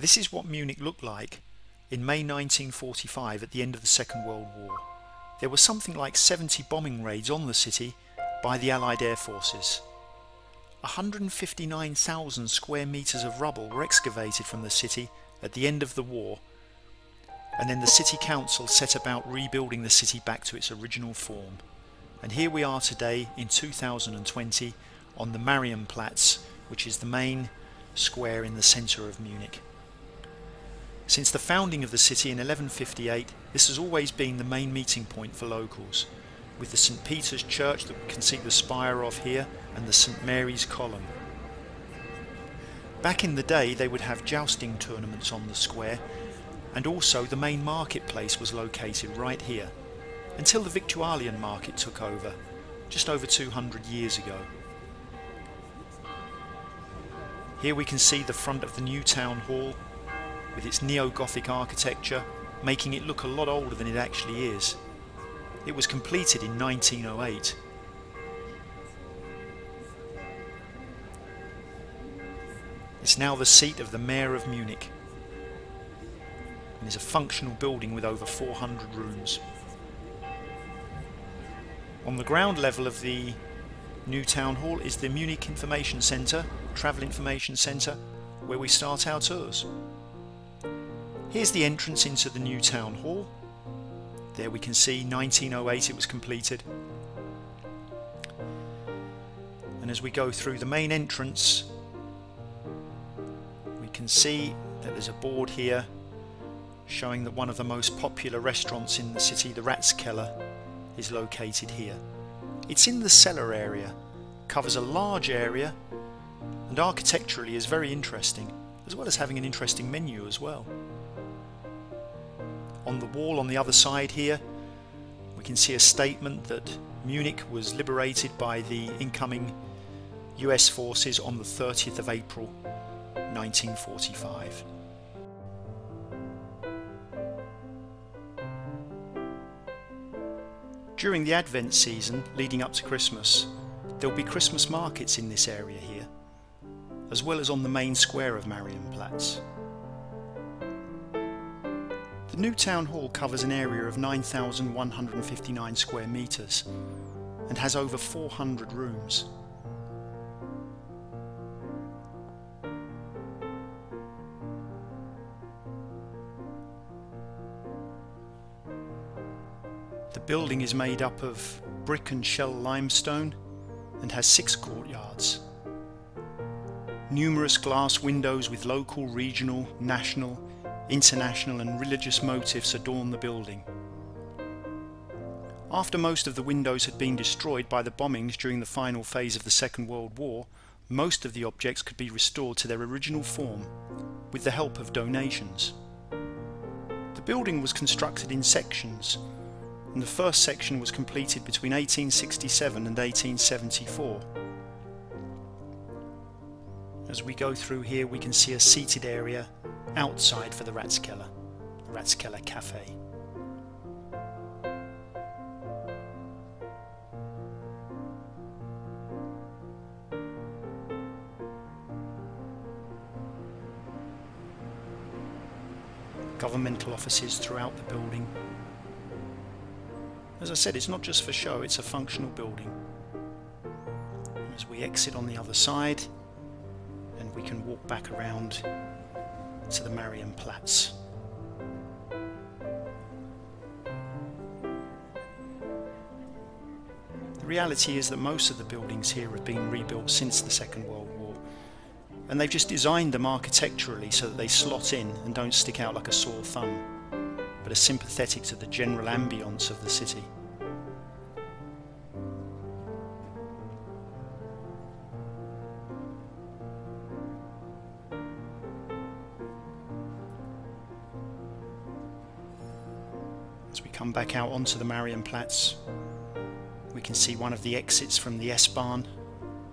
This is what Munich looked like in May 1945 at the end of the Second World War. There were something like 70 bombing raids on the city by the Allied air forces. 159,000 square meters of rubble were excavated from the city at the end of the war, and then the city council set about rebuilding the city back to its original form. And here we are today in 2020 on the Marienplatz, which is the main square in the centre of Munich. Since the founding of the city in 1158, this has always been the main meeting point for locals, with the St. Peter's Church that we can see the spire of here and the St. Mary's column. Back in the day they would have jousting tournaments on the square, and also the main marketplace was located right here, until the Victualian market took over, just over 200 years ago. Here we can see the front of the new town hall, with its neo-Gothic architecture, making it look a lot older than it actually is. It was completed in 1908. It's now the seat of the Mayor of Munich, and is a functional building with over 400 rooms. On the ground level of the new town hall is the Munich Information Centre, Travel Information Centre, where we start our tours. Here's the entrance into the new town hall. There we can see 1908 it was completed. And as we go through the main entrance, we can see that there's a board here showing that one of the most popular restaurants in the city, the Ratskeller, is located here. It's in the cellar area, covers a large area, and architecturally is very interesting, as well as having an interesting menu as well. On the wall on the other side here we can see a statement that Munich was liberated by the incoming US forces on the 30th of April 1945. During the Advent season leading up to Christmas, there will be Christmas markets in this area here, as well as on the main square of Marienplatz. The new town hall covers an area of 9,159 square meters and has over 400 rooms. The building is made up of brick and shell limestone and has 6 courtyards. Numerous glass windows with local, regional, national, international and religious motifs adorn the building. After most of the windows had been destroyed by the bombings during the final phase of the Second World War, most of the objects could be restored to their original form with the help of donations. The building was constructed in sections, and the first section was completed between 1867 and 1874. As we go through here we can see a seated area outside for the Ratskeller Cafe. Governmental offices throughout the building. As I said, it's not just for show, it's a functional building. As we exit on the other side, and we can walk back around to the Marienplatz. The reality is that most of the buildings here have been rebuilt since the Second World War, and they've just designed them architecturally so that they slot in and don't stick out like a sore thumb, but are sympathetic to the general ambience of the city. As we come back out onto the Marienplatz, we can see one of the exits from the S-Bahn,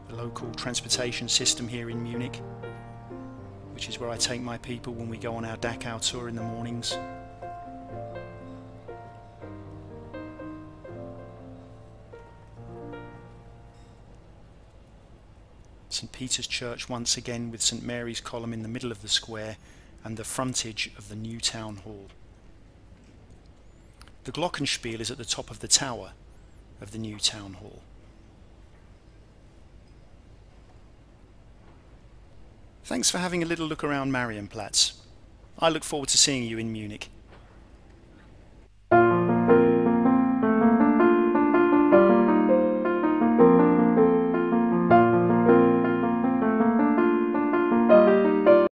the local transportation system here in Munich, which is where I take my people when we go on our Dachau tour in the mornings. St. Peter's Church once again with St. Mary's column in the middle of the square, and the frontage of the new town hall. The glockenspiel is at the top of the tower of the new town hall. Thanks for having a little look around Marienplatz. I look forward to seeing you in Munich.